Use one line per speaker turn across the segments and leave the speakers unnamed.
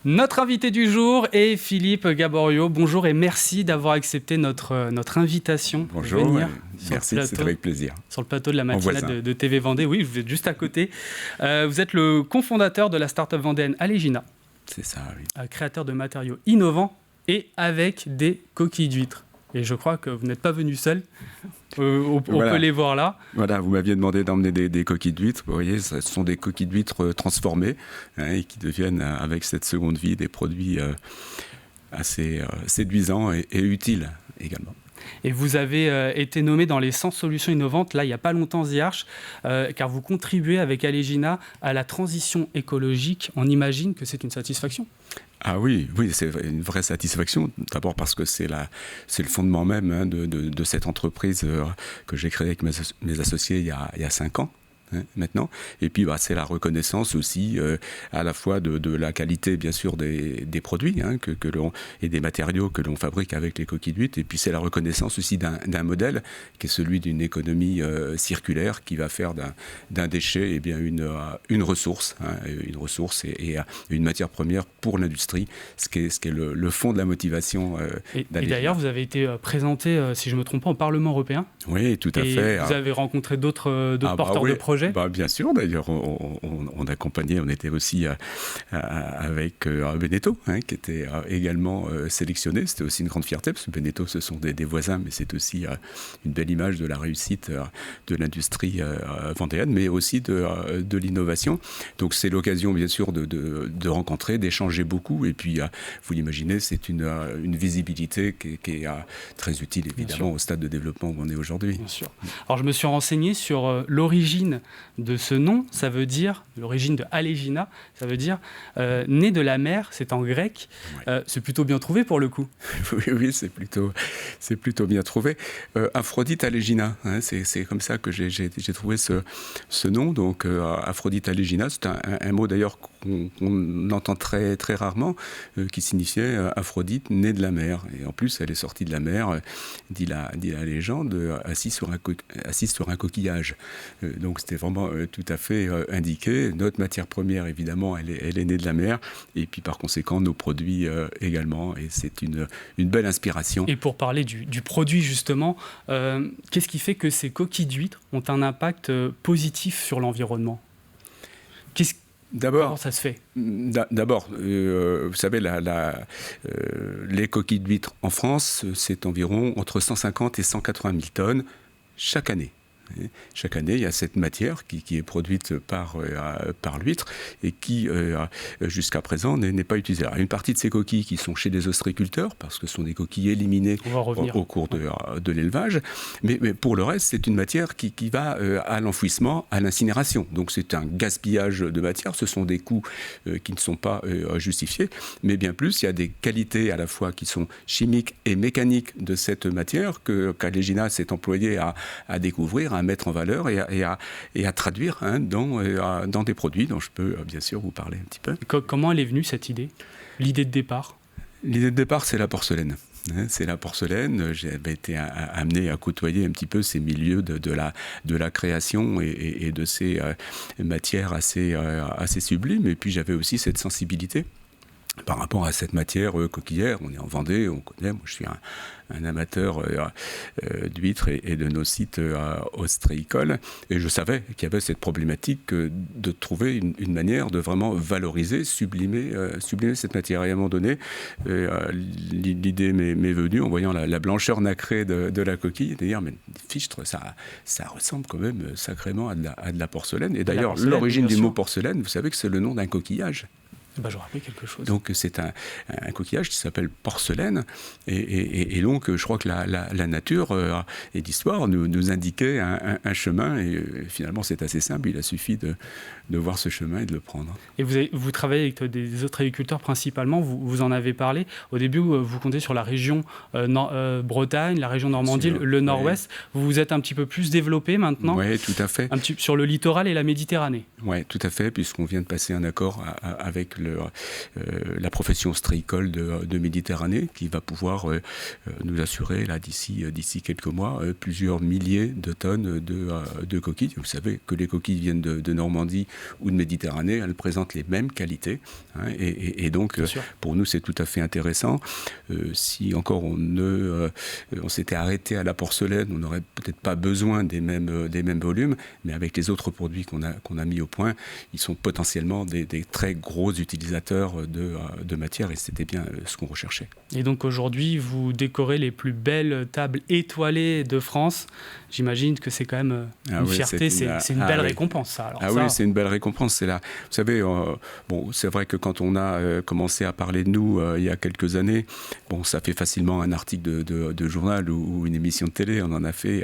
Notre invité du jour est Philippe Gaborio. Bonjour et merci d'avoir accepté notre invitation.
Bonjour,
pour venir
merci, c'est avec plaisir.
Sur le plateau de la matinale de TV Vendée. Oui, vous êtes juste à côté. Vous êtes le cofondateur de la start-up vendéenne Allegina.
C'est ça, oui.
Créateur de matériaux innovants et avec des coquilles d'huîtres. Et je crois que vous n'êtes pas venu seul. On peut les voir là.
Voilà, vous m'aviez demandé d'emmener des coquilles d'huîtres. Vous voyez, ce sont des coquilles d'huîtres transformées et qui deviennent, avec cette seconde vie, des produits assez séduisants et utiles également.
Et vous avez été nommé dans les 100 solutions innovantes, là, il n'y a pas longtemps, The Arch, car vous contribuez avec Allegina à la transition écologique. On imagine que c'est une satisfaction.
Ah oui, c'est une vraie satisfaction. D'abord parce que c'est le fondement même de cette entreprise que j'ai créée avec mes associés il y a 5 ans. Maintenant. Et puis c'est la reconnaissance aussi à la fois de la qualité bien sûr des produits que l'on, et des matériaux que l'on fabrique avec les coquilles d'huîtres, et puis c'est la reconnaissance aussi d'un modèle qui est celui d'une économie circulaire qui va faire d'un déchet une ressource, une ressource et une matière première pour l'industrie, ce qui est le fond de la motivation
et d'ailleurs vous avez été présenté, si je ne me trompe pas, au Parlement européen.
Oui, tout à fait.
Vous avez rencontré d'autres porteurs de projets.
Bien sûr, d'ailleurs, on accompagnait, on était aussi avec Beneteau, qui était également sélectionné. C'était aussi une grande fierté, parce que Beneteau, ce sont des voisins, mais c'est aussi une belle image de la réussite de l'industrie vendéenne, mais aussi de l'innovation. Donc c'est l'occasion, bien sûr, de rencontrer, d'échanger beaucoup, et puis, vous l'imaginez, c'est une visibilité qui est très utile, évidemment, au stade de développement où on est aujourd'hui.
Bien sûr. Alors, je me suis renseigné sur l'origine de ce nom, ça veut dire, l'origine de Allegina, ça veut dire né de la mer, c'est en grec. Ouais. C'est plutôt bien trouvé pour le coup.
Oui, c'est plutôt bien trouvé. Aphrodite Allegina, c'est comme ça que j'ai trouvé ce nom. Donc Aphrodite Allegina, c'est un mot d'ailleurs qu'on entend très, très rarement, qui signifiait Aphrodite née de la mer. Et en plus, elle est sortie de la mer, dit la légende, assise sur un coquillage. Donc c'était vraiment tout à fait indiqué. Notre matière première, évidemment, elle est née de la mer, et puis par conséquent, nos produits également, et c'est une belle inspiration.
Et pour parler du produit, justement, qu'est-ce qui fait que ces coquilles d'huîtres ont un impact positif sur l'environnement ? Comment ça se fait ?
D'abord, vous savez, les coquilles d'huîtres en France, c'est environ entre 150 et 180 000 tonnes chaque année. Chaque année, il y a cette matière qui est produite par l'huître et qui, jusqu'à présent, n'est pas utilisée. Alors, une partie de ces coquilles qui sont chez des ostréiculteurs, parce que ce sont des coquilles éliminées au cours de l'élevage, mais pour le reste, c'est une matière qui va à l'enfouissement, à l'incinération. Donc c'est un gaspillage de matière, ce sont des coûts qui ne sont pas justifiés, mais bien plus, il y a des qualités à la fois qui sont chimiques et mécaniques de cette matière qu'Allegina s'est employé à découvrir, à mettre en valeur et à traduire dans des produits dont je peux bien sûr vous parler un petit peu.
Comment elle est venue cette idée ? L'idée de départ ?
L'idée de départ, c'est la porcelaine. C'est la porcelaine. J'avais été amené à côtoyer un petit peu ces milieux de la création et de ces matières assez sublimes. Et puis j'avais aussi cette sensibilité par rapport à cette matière coquillère. On est en Vendée, on connaît. Moi, je suis un amateur d'huîtres et de nos sites ostréicoles. Et je savais qu'il y avait cette problématique de trouver une manière de vraiment valoriser, sublimer cette matière. Et à un moment donné, l'idée m'est venue en voyant la blancheur nacrée de la coquille, de dire, mais fichtre, ça ressemble quand même sacrément à de la porcelaine. Et d'ailleurs, l'origine du mot porcelaine, vous savez que c'est le nom d'un coquillage.
Je rappelle quelque chose.
Donc c'est un coquillage qui s'appelle porcelaine, et donc je crois que la nature et l'histoire nous indiquaient un chemin, et finalement c'est assez simple, il a suffi de voir ce chemin et de le prendre.
Et vous travaillez avec des autres agriculteurs principalement, vous en avez parlé. Au début, vous comptez sur la région Bretagne, la région Normandie, le Nord-Ouest. Oui. Vous vous êtes un petit peu plus développé maintenant.
Oui, tout à fait.
Un petit sur le littoral et la Méditerranée.
Oui, tout à fait, puisqu'on vient de passer un accord avec la profession ostréicole de Méditerranée, qui va pouvoir nous assurer, là, d'ici quelques mois, plusieurs milliers de tonnes de coquilles. Vous savez que les coquilles viennent de Normandie ou de Méditerranée, elles présentent les mêmes qualités, hein, et donc pour nous c'est tout à fait intéressant. Si encore on s'était arrêté à la porcelaine, on n'aurait peut-être pas besoin des mêmes volumes, mais avec les autres produits qu'on a mis au point, ils sont potentiellement des très gros utilisateurs de matière, et c'était bien ce qu'on recherchait.
Et donc aujourd'hui, vous décorez les plus belles tables étoilées de France. J'imagine que c'est quand même une fierté, c'est une belle récompense, ça. Alors
oui, c'est une belle récompense. C'est là. Vous savez, c'est vrai que quand on a commencé à parler de nous il y a quelques années, ça fait facilement un article de journal ou une émission de télé. On en a fait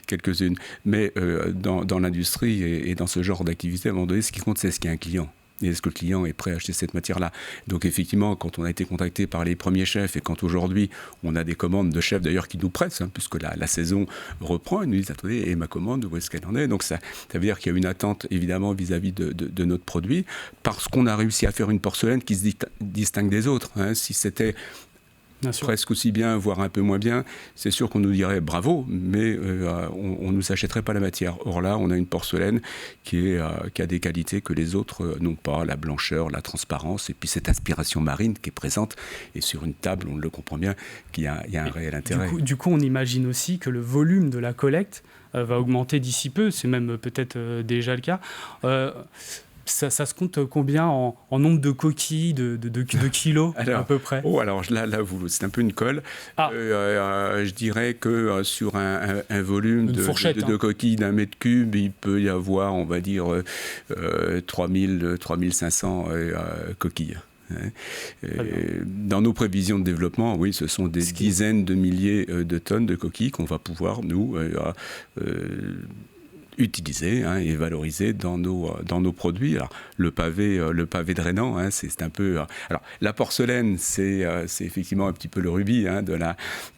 quelques-unes. Mais dans l'industrie et dans ce genre d'activité, à un moment donné, ce qui compte, c'est ce qu'il y a un client. Et est-ce que le client est prêt à acheter cette matière-là? Donc effectivement, quand on a été contacté par les premiers chefs et quand aujourd'hui on a des commandes de chefs d'ailleurs qui nous pressent, puisque la saison reprend, ils nous disent attendez, et ma commande, où est-ce qu'elle en est? Donc ça veut dire qu'il y a une attente évidemment vis-à-vis de notre produit, parce qu'on a réussi à faire une porcelaine qui se distingue des autres. Si c'était presque aussi bien, voire un peu moins bien, c'est sûr qu'on nous dirait bravo, mais on ne nous achèterait pas la matière. Or là, on a une porcelaine qui a des qualités que les autres n'ont pas, la blancheur, la transparence, et puis cette aspiration marine qui est présente. Et sur une table, on le comprend bien, qu'il y a un réel intérêt.
Du coup, on imagine aussi que le volume de la collecte va augmenter d'ici peu, c'est même peut-être déjà le cas. Ça se compte combien en nombre de coquilles, de kilos alors, à peu près?
Alors là c'est un peu une colle. Je dirais que sur un volume de coquilles d'un mètre cube, il peut y avoir, on va dire, 3500 coquilles. Dans nos prévisions de développement, oui, ce sont des dizaines de milliers de tonnes de coquilles qu'on va pouvoir, nous, utiliser et valoriser dans nos produits. Alors, le pavé drainant, c'est un peu... Alors, la porcelaine, c'est effectivement un petit peu le rubis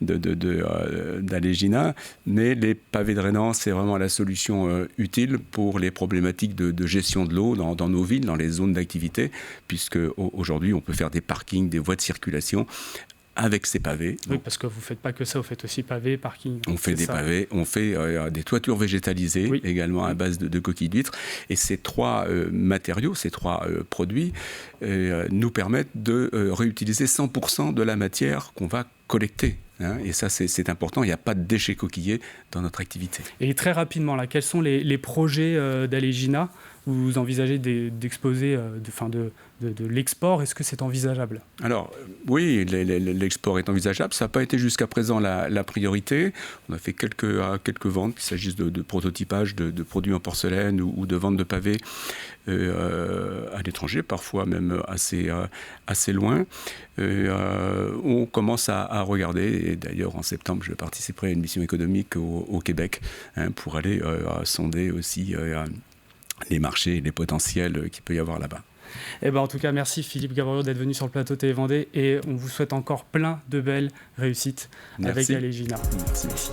d'Alégina, mais les pavés drainants, c'est vraiment la solution utile pour les problématiques de gestion de l'eau dans nos villes, dans les zones d'activité, puisque aujourd'hui, on peut faire des parkings, des voies de circulation avec ces pavés.
Oui, parce que vous ne faites pas que ça, vous faites aussi pavés, parking.
On fait des pavés, on fait des toitures végétalisées, également à base de coquilles d'huîtres. Et ces trois matériaux, ces trois produits nous permettent de réutiliser 100% de la matière qu'on va collecter. Et ça, c'est important. Il n'y a pas de déchets coquillés dans notre activité.
Et très rapidement, là, quels sont les projets d'Alégina? Vous envisagez d'exposer, de l'export? Est-ce que c'est envisageable?
Alors, oui, l'export est envisageable. Ça n'a pas été jusqu'à présent la priorité. On a fait quelques ventes, qu'il s'agisse de prototypage de produits en porcelaine ou de vente de pavés à l'étranger, parfois même assez loin. On commence à regarder, et d'ailleurs en septembre, je participerai à une mission économique au Québec pour aller sonder aussi les marchés et les potentiels qu'il peut y avoir là-bas.
En tout cas, merci Philippe Gaboriau d'être venu sur le plateau Télé Vendée, et on vous souhaite encore plein de belles réussites avec Alégina.
Merci.